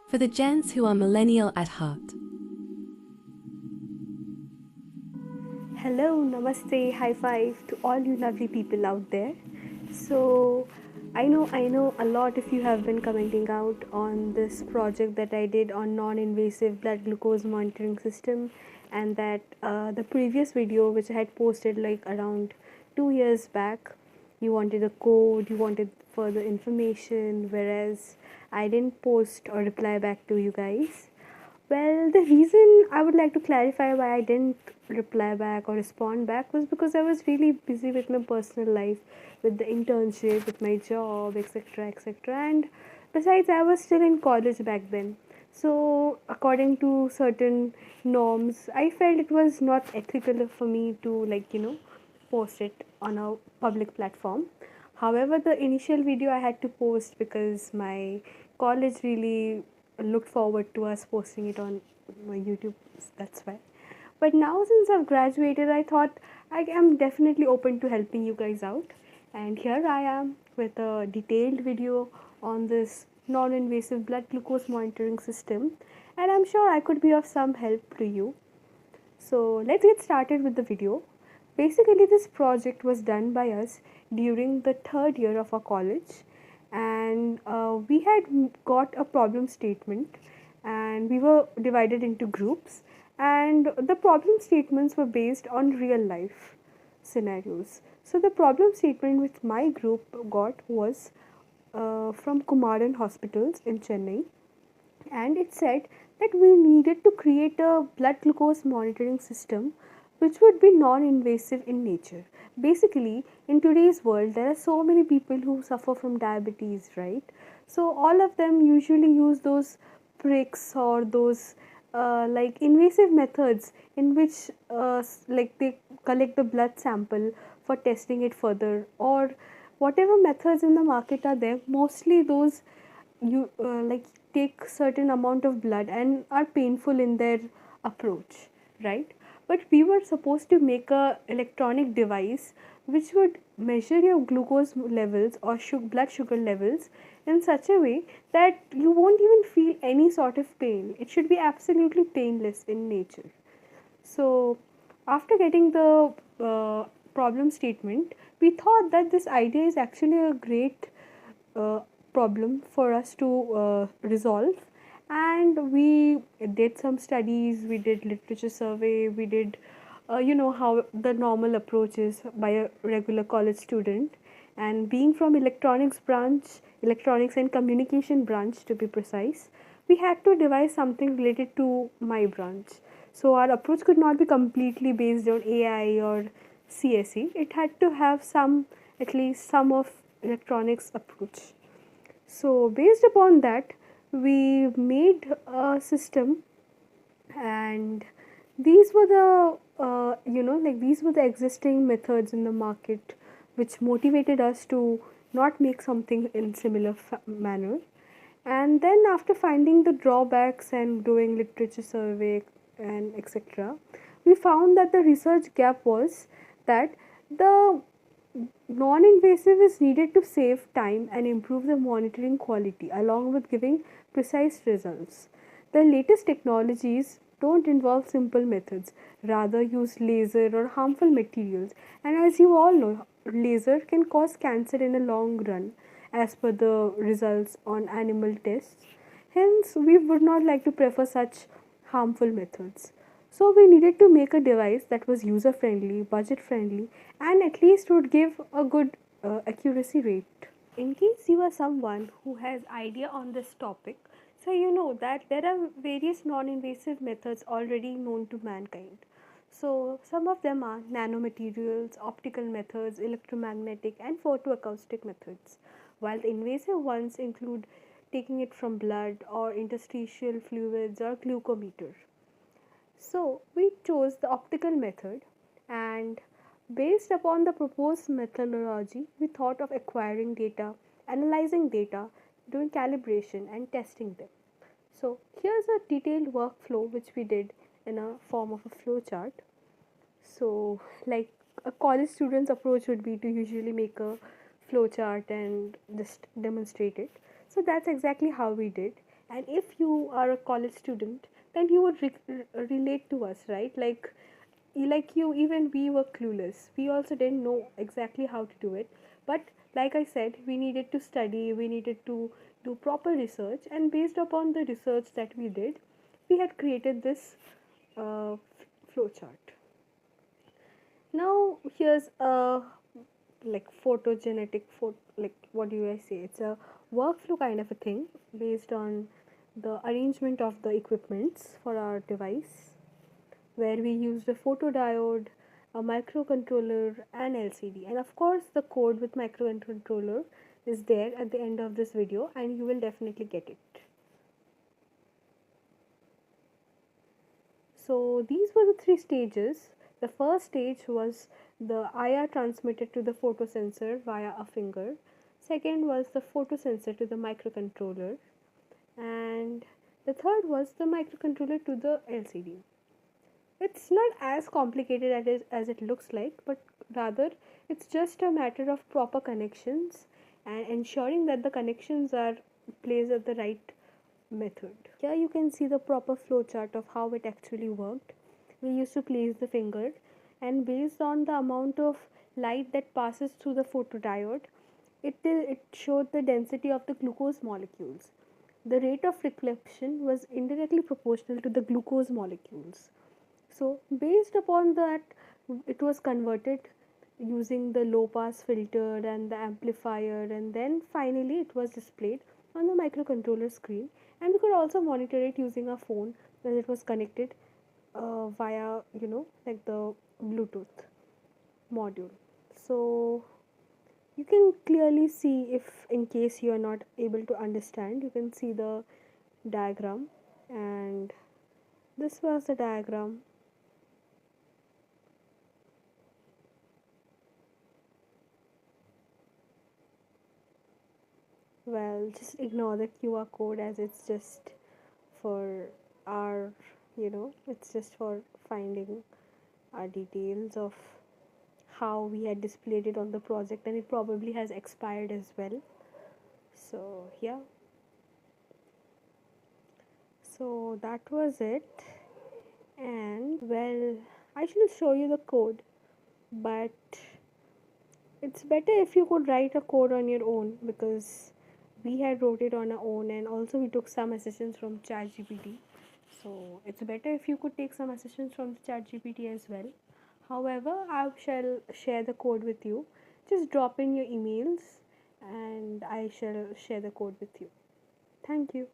for the gents who are millennial at heart. Hello, namaste, high five to all you lovely people out there. So, I know a lot of you have been commenting out on this project that I did on non-invasive blood glucose monitoring system, and that the previous video which I had posted like around 2 years back, you wanted a code, you wanted further information, whereas I didn't post or reply back to you guys. Well, the reason I would like to clarify why I didn't reply back or respond back was because I was really busy with my personal life, with the internship, with my job, etc. etc. And besides, I was still in college back then. So, according to certain norms, I felt it was not ethical for me to, post it on a public platform. However, the initial video I had to post because my college really looked forward to us posting it on my YouTube. That's why. But now, since I've graduated, I thought I am definitely open to helping you guys out. And here I am with a detailed video on this non invasive blood glucose monitoring system. And I'm sure I could be of some help to you. So let's get started with the video. Basically, this project was done by us during the third year of our college, and we had got a problem statement, and we were divided into groups, and the problem statements were based on real life scenarios. So the problem statement which my group got was from Kumaran Hospitals in Chennai, and it said that we needed to create a blood glucose monitoring system which would be non invasive in nature. Basically, in today's world, there are so many people who suffer from diabetes, right? So, all of them usually use those pricks or those like invasive methods in which like they collect the blood sample for testing it further, or whatever methods in the market are there, mostly those you like take certain amount of blood and are painful in their approach, right? But we were supposed to make a electronic device which would measure your glucose levels or blood sugar levels in such a way that you won't even feel any sort of pain. It should be absolutely painless in nature. So, after getting the problem statement, we thought that this idea is actually a great uh, problem for us to resolve. And we did some studies, we did literature survey, we did how the normal approach is by a regular college student. And being from electronics and communication branch to be precise, we had to devise something related to my branch. So our approach could not be completely based on AI or CSE. It had to have some, at least some of electronics approach. So based upon that, we made a system, and these were the these were the existing methods in the market which motivated us to not make something in similar manner. And then after finding the drawbacks and doing literature survey and etc., we found that the research gap was that the non-invasive is needed to save time and improve the monitoring quality along with giving precise results. The latest technologies don't involve simple methods, rather use laser or harmful materials. And as you all know, laser can cause cancer in a long run as per the results on animal tests. Hence, we would not like to prefer such harmful methods. So we needed to make a device that was user friendly, budget friendly, and at least would give a good accuracy rate. In case you are someone who has idea on this topic, so you know that there are various non-invasive methods already known to mankind. So some of them are nanomaterials, optical methods, electromagnetic and photoacoustic methods, while the invasive ones include taking it from blood or interstitial fluids or glucometer. So we chose the optical method, and based upon the proposed methodology, we thought of acquiring data, analyzing data, doing calibration and testing them. So here's a detailed workflow which we did in a form of a flow chart. So like a college student's approach would be to usually make a flow chart and just demonstrate it. So that's exactly how we did. And if you are a college student, then you would relate to us, right? Like you, even we were clueless. We also didn't know exactly how to do it. But like I said, we needed to study, we needed to do proper research, and based upon the research that we did, we had created this flowchart. Now here's a like photogenetic like what do I say, it's a workflow kind of a thing based on the arrangement of the equipments for our device, where we used a photodiode, a microcontroller, and LCD, and of course the code with microcontroller is there at the end of this video, and you will definitely get it. So these were the three stages. The first stage was the IR transmitted to the photosensor via a finger. Second was the photosensor to the microcontroller. And the third was the microcontroller to the LCD. It's not as complicated as it looks like, but rather it's just a matter of proper connections and ensuring that the connections are placed at the right method. Here you can see the proper flow chart of how it actually worked. We used to place the finger, and based on the amount of light that passes through the photodiode, it showed the density of the glucose molecules. The rate of reflection was indirectly proportional to the glucose molecules. So based upon that, it was converted using the low pass filter and the amplifier, and then finally it was displayed on the microcontroller screen, and we could also monitor it using a phone when it was connected via, like the Bluetooth module. So you can clearly see, if in case you are not able to understand, you can see the diagram, and this was the diagram. Well, just ignore the QR code, as it's just for our, it's just for finding our details of how we had displayed it on the project, and it probably has expired as well. So yeah, so that was it. And well, I should show you the code, but it's better if you could write a code on your own, because we had wrote it on our own, and also we took some assistance from ChatGPT. So it's better if you could take some assistance from ChatGPT as well. However, I shall share the code with you. Just drop in your emails and I shall share the code with you. Thank you.